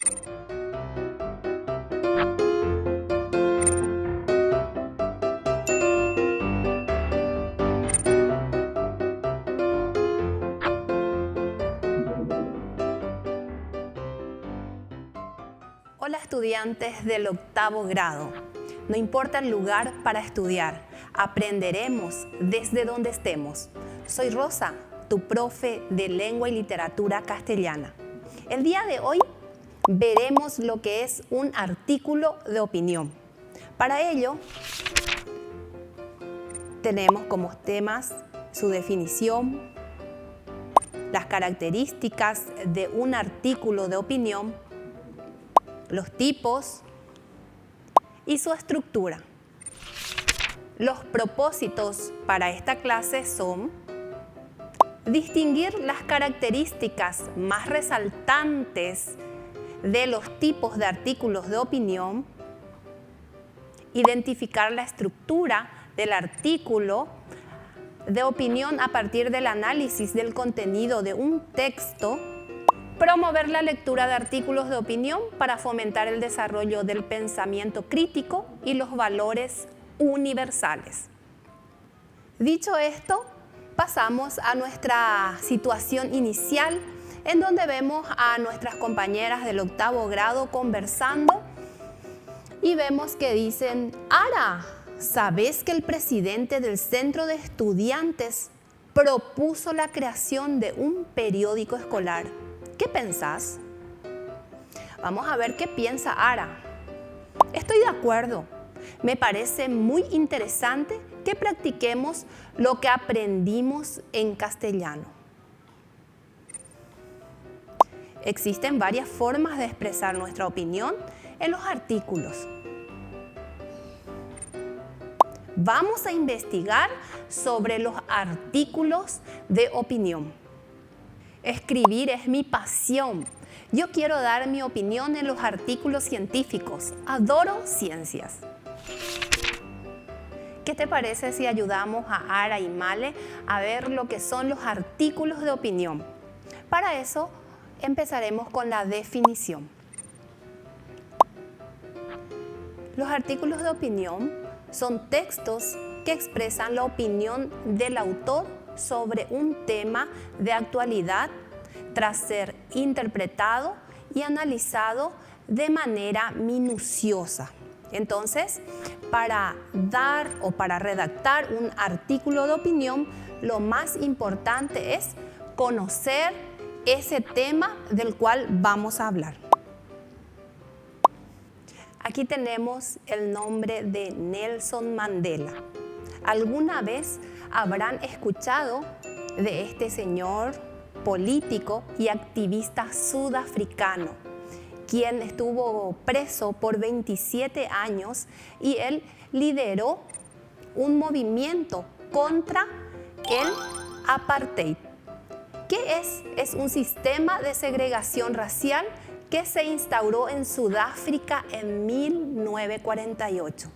Hola estudiantes del 8º grado. No importa el lugar para estudiar, aprenderemos desde donde estemos. Soy Rosa, tu profe de Lengua y Literatura Castellana. El día de hoy veremos lo que es un artículo de opinión. Para ello, tenemos como temas su definición, las características de un artículo de opinión, los tipos y su estructura. Los propósitos para esta clase son distinguir las características más resaltantes de los tipos de artículos de opinión, identificar la estructura del artículo de opinión a partir del análisis del contenido de un texto, promover la lectura de artículos de opinión para fomentar el desarrollo del pensamiento crítico y los valores universales. Dicho esto, pasamos a nuestra situación inicial, en donde vemos a nuestras compañeras del 8º grado conversando y vemos que dicen: Ara, ¿sabes que el presidente del centro de estudiantes propuso la creación de un periódico escolar? ¿Qué pensás? Vamos a ver qué piensa Ara. Estoy de acuerdo. Me parece muy interesante que practiquemos lo que aprendimos en castellano. Existen varias formas de expresar nuestra opinión en los artículos. Vamos a investigar sobre los artículos de opinión. Escribir es mi pasión. Yo quiero dar mi opinión en los artículos científicos. Adoro ciencias. ¿Qué te parece si ayudamos a Ara y Male a ver lo que son los artículos de opinión? Para eso, empezaremos con la definición. Los artículos de opinión son textos que expresan la opinión del autor sobre un tema de actualidad tras ser interpretado y analizado de manera minuciosa. Entonces, para dar o para redactar un artículo de opinión, lo más importante es conocer ese tema del cual vamos a hablar. Aquí tenemos el nombre de Nelson Mandela. ¿Alguna vez habrán escuchado de este señor político y activista sudafricano, quien estuvo preso por 27 años y él lideró un movimiento contra el apartheid? ¿Qué es? Es un sistema de segregación racial que se instauró en Sudáfrica en 1948.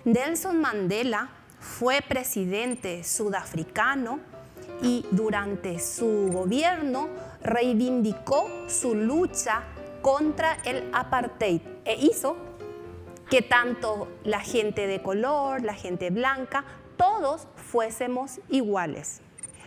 Nelson Mandela fue presidente sudafricano y durante su gobierno reivindicó su lucha contra el apartheid e hizo que tanto la gente de color, la gente blanca, todos fuésemos iguales.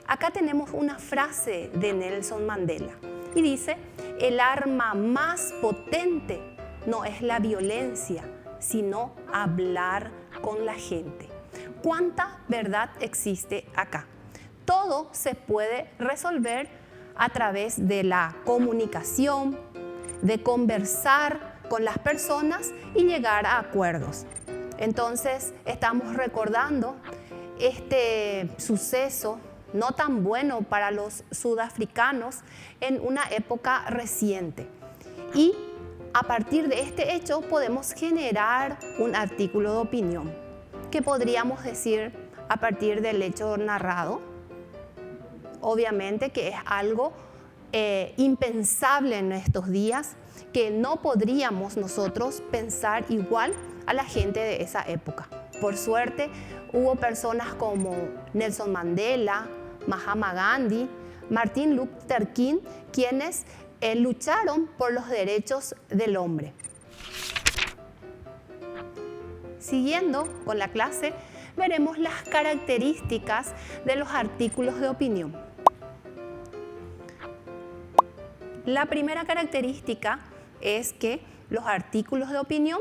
Acá tenemos una frase de Nelson Mandela y dice: el arma más potente no es la violencia, sino hablar con la gente. ¿Cuánta verdad existe acá? Todo se puede resolver a través de la comunicación, de conversar con las personas y llegar a acuerdos. Entonces, estamos recordando este suceso no tan bueno para los sudafricanos en una época reciente. Y a partir de este hecho podemos generar un artículo de opinión. ¿Qué podríamos decir a partir del hecho narrado? Obviamente que es algo impensable en estos días, que no podríamos nosotros pensar igual a la gente de esa época. Por suerte, hubo personas como Nelson Mandela, Mahatma Gandhi, Martin Luther King, quienes lucharon por los derechos del hombre. Siguiendo con la clase, veremos las características de los artículos de opinión. La primera característica es que los artículos de opinión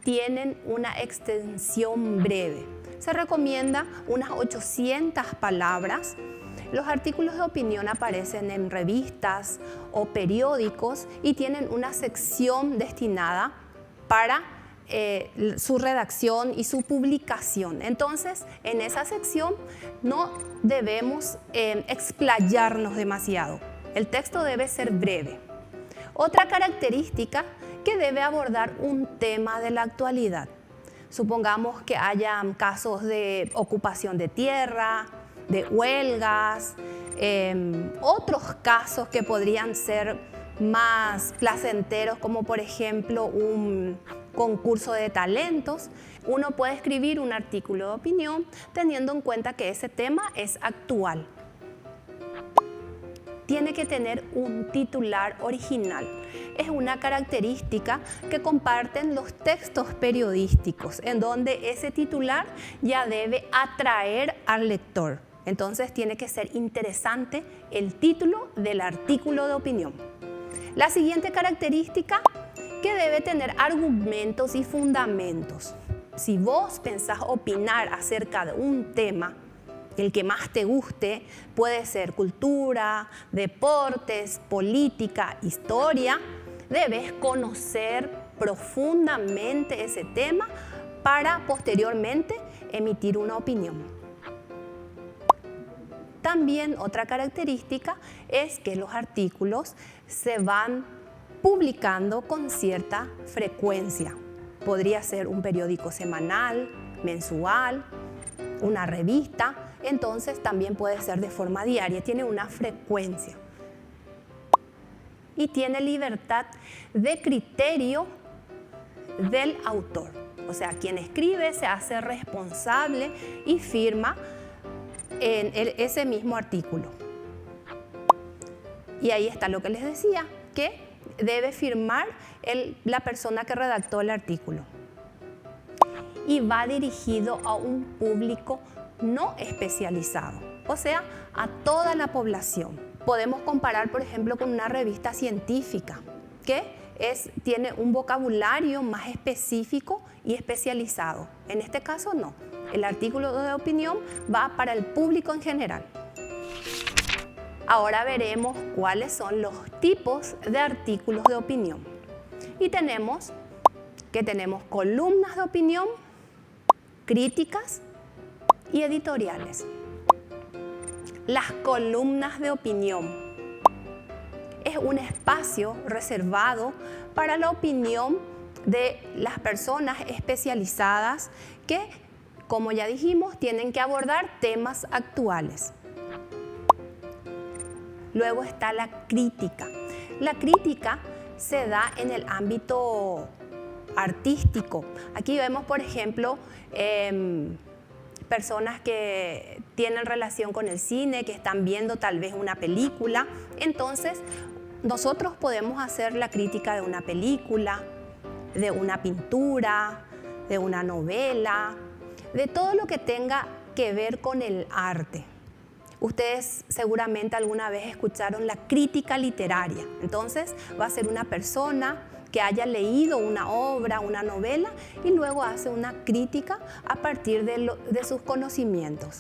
tienen una extensión breve. Se recomienda unas 800 palabras. Los artículos de opinión aparecen en revistas o periódicos y tienen una sección destinada para su redacción y su publicación. Entonces, en esa sección no debemos explayarnos demasiado. El texto debe ser breve. Otra característica, que debe abordar un tema de la actualidad. Supongamos que haya casos de ocupación de tierra, de huelgas, otros casos que podrían ser más placenteros, como por ejemplo un concurso de talentos. Uno puede escribir un artículo de opinión teniendo en cuenta que ese tema es actual. Tiene que tener un titular original. Es una característica que comparten los textos periodísticos, en donde ese titular ya debe atraer al lector. Entonces tiene que ser interesante el título del artículo de opinión. La siguiente característica, que debe tener argumentos y fundamentos. Si vos pensás opinar acerca de un tema, el que más te guste, puede ser cultura, deportes, política, historia, debes conocer profundamente ese tema para posteriormente emitir una opinión. También otra característica es que los artículos se van publicando con cierta frecuencia. Podría ser un periódico semanal, mensual, una revista, entonces también puede ser de forma diaria, tiene una frecuencia. Y tiene libertad de criterio del autor. O sea, quien escribe se hace responsable y firma en ese mismo artículo. Y ahí está lo que les decía, que debe firmar la persona que redactó el artículo. Y va dirigido a un público no especializado, o sea, a toda la población. Podemos comparar, por ejemplo, con una revista científica, que tiene un vocabulario más específico y especializado. En este caso, no. El artículo de opinión va para el público en general. Ahora veremos cuáles son los tipos de artículos de opinión. Y tenemos columnas de opinión, críticas y editoriales. Las columnas de opinión es un espacio reservado para la opinión de las personas especializadas que, como ya dijimos, tienen que abordar temas actuales. Luego está la crítica. La crítica se da en el ámbito artístico. Aquí vemos, por ejemplo, personas que tienen relación con el cine, que están viendo tal vez una película. Entonces, nosotros podemos hacer la crítica de una película, de una pintura, de una novela, de todo lo que tenga que ver con el arte. Ustedes seguramente alguna vez escucharon la crítica literaria. Entonces, va a ser una persona que haya leído una obra, una novela, y luego hace una crítica a partir de sus conocimientos.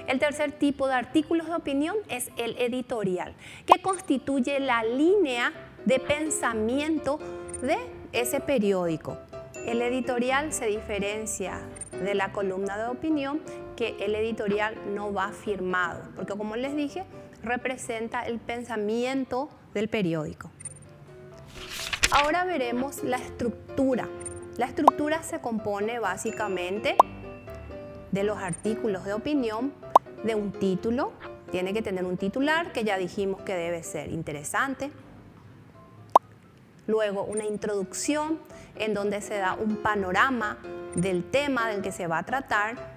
El tercer tipo de artículos de opinión es el editorial, que constituye la línea de pensamiento de ese periódico. El editorial se diferencia de la columna de opinión, que el editorial no va firmado, porque como les dije, representa el pensamiento del periódico. Ahora veremos la estructura. La estructura se compone básicamente de los artículos de opinión, de un título. Tiene que tener un titular, que ya dijimos que debe ser interesante. Luego una introducción en donde se da un panorama del tema del que se va a tratar.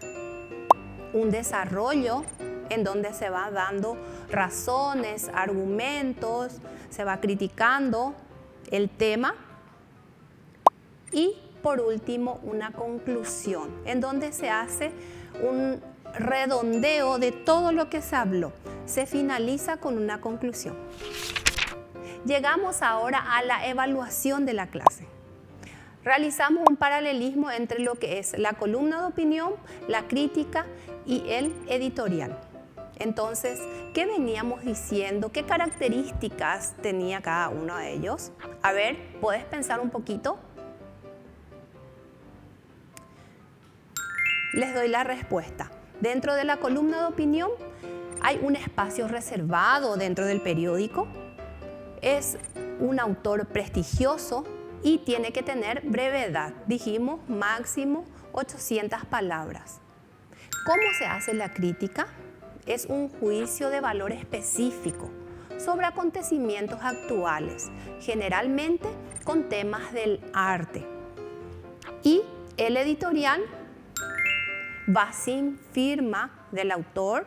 Un desarrollo en donde se va dando razones, argumentos, se va criticando el tema. Y por último, una conclusión, en donde se hace un redondeo de todo lo que se habló. Se finaliza con una conclusión. Llegamos ahora a la evaluación de la clase. Realizamos un paralelismo entre lo que es la columna de opinión, la crítica y el editorial. Entonces, ¿qué veníamos diciendo? ¿Qué características tenía cada uno de ellos? A ver, ¿puedes pensar un poquito? Les doy la respuesta. Dentro de la columna de opinión hay un espacio reservado dentro del periódico. Es un autor prestigioso y tiene que tener brevedad. Dijimos máximo 800 palabras. ¿Cómo se hace la crítica? Es un juicio de valor específico sobre acontecimientos actuales, generalmente con temas del arte. Y el editorial va sin firma del autor,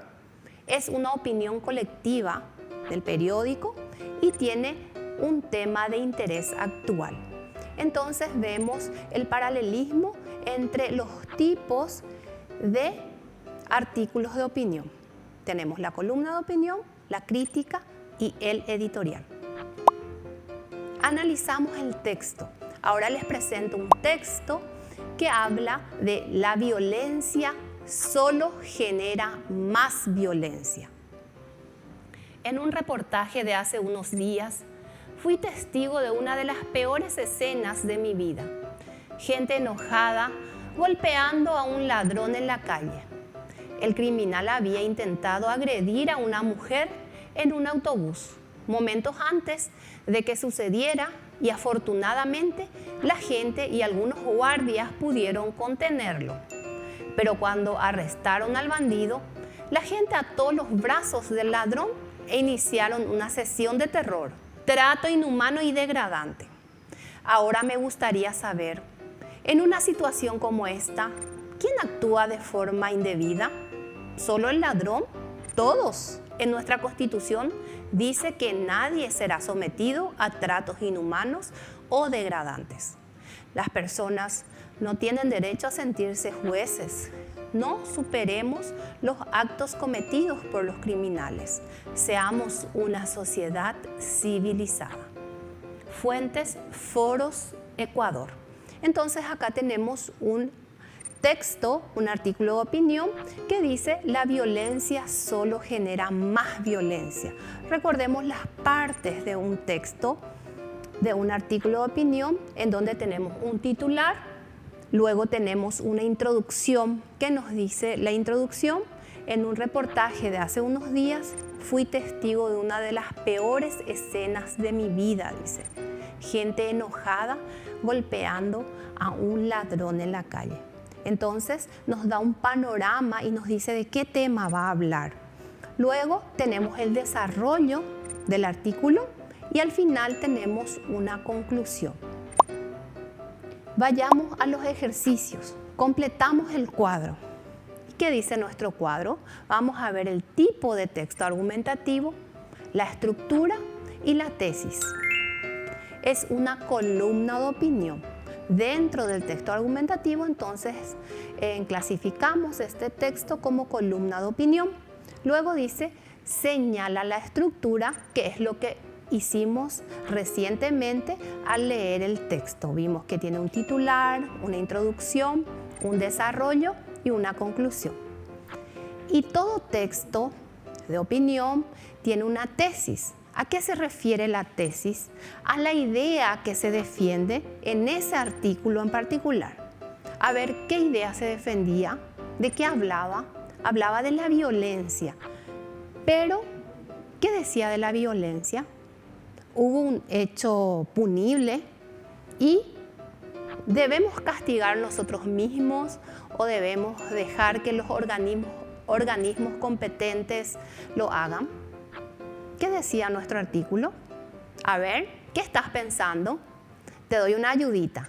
es una opinión colectiva del periódico y tiene un tema de interés actual. Entonces vemos el paralelismo entre los tipos de artículos de opinión. Tenemos la columna de opinión, la crítica y el editorial. Analizamos el texto. Ahora les presento un texto que habla de la violencia solo genera más violencia. En un reportaje de hace unos días, fui testigo de una de las peores escenas de mi vida. Gente enojada golpeando a un ladrón en la calle. El criminal había intentado agredir a una mujer en un autobús, momentos antes de que sucediera, y afortunadamente la gente y algunos guardias pudieron contenerlo. Pero cuando arrestaron al bandido, la gente ató los brazos del ladrón e iniciaron una sesión de terror, trato inhumano y degradante. Ahora me gustaría saber, en una situación como esta, ¿quién actúa de forma indebida? ¿Solo el ladrón? Todos. En nuestra Constitución dice que nadie será sometido a tratos inhumanos o degradantes. Las personas no tienen derecho a sentirse jueces. No superemos los actos cometidos por los criminales. Seamos una sociedad civilizada. Fuentes, Foros, Ecuador. Entonces acá tenemos un texto, un artículo de opinión que dice: la violencia solo genera más violencia. Recordemos las partes de un texto, de un artículo de opinión, en donde tenemos un titular, luego tenemos una introducción que nos dice la introducción: en un reportaje de hace unos días fui testigo de una de las peores escenas de mi vida, dice. Gente enojada golpeando a un ladrón en la calle. Entonces nos da un panorama y nos dice de qué tema va a hablar. Luego tenemos el desarrollo del artículo y al final tenemos una conclusión. Vayamos a los ejercicios. Completamos el cuadro. ¿Qué dice nuestro cuadro? Vamos a ver el tipo de texto argumentativo, la estructura y la tesis. Es una columna de opinión. Dentro del texto argumentativo, entonces, clasificamos este texto como columna de opinión. Luego dice, señala la estructura, que es lo que hicimos recientemente al leer el texto. Vimos que tiene un titular, una introducción, un desarrollo y una conclusión. Y todo texto de opinión tiene una tesis. ¿A qué se refiere la tesis? A la idea que se defiende en ese artículo en particular. A ver, ¿qué idea se defendía? ¿De qué hablaba? Hablaba de la violencia. Pero, ¿qué decía de la violencia? Hubo un hecho punible y ¿debemos castigar nosotros mismos o debemos dejar que los organismos competentes lo hagan? ¿Qué decía nuestro artículo? A ver, ¿qué estás pensando? Te doy una ayudita.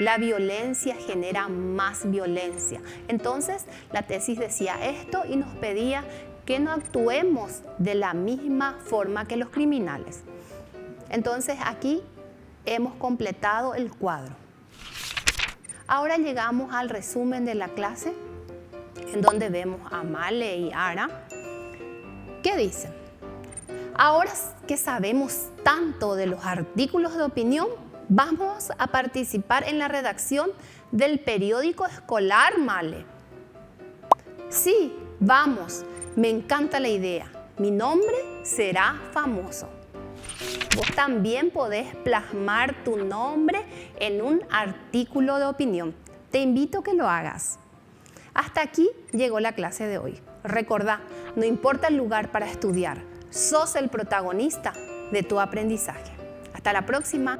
La violencia genera más violencia. Entonces, la tesis decía esto y nos pedía que no actuemos de la misma forma que los criminales. Entonces, aquí hemos completado el cuadro. Ahora llegamos al resumen de la clase, en donde vemos a Male y Ara. ¿Qué dicen? Ahora que sabemos tanto de los artículos de opinión, vamos a participar en la redacción del periódico escolar, Male. Sí, vamos, me encanta la idea. Mi nombre será famoso. Vos también podés plasmar tu nombre en un artículo de opinión. Te invito a que lo hagas. Hasta aquí llegó la clase de hoy. Recordá, no importa el lugar para estudiar, sos el protagonista de tu aprendizaje. Hasta la próxima.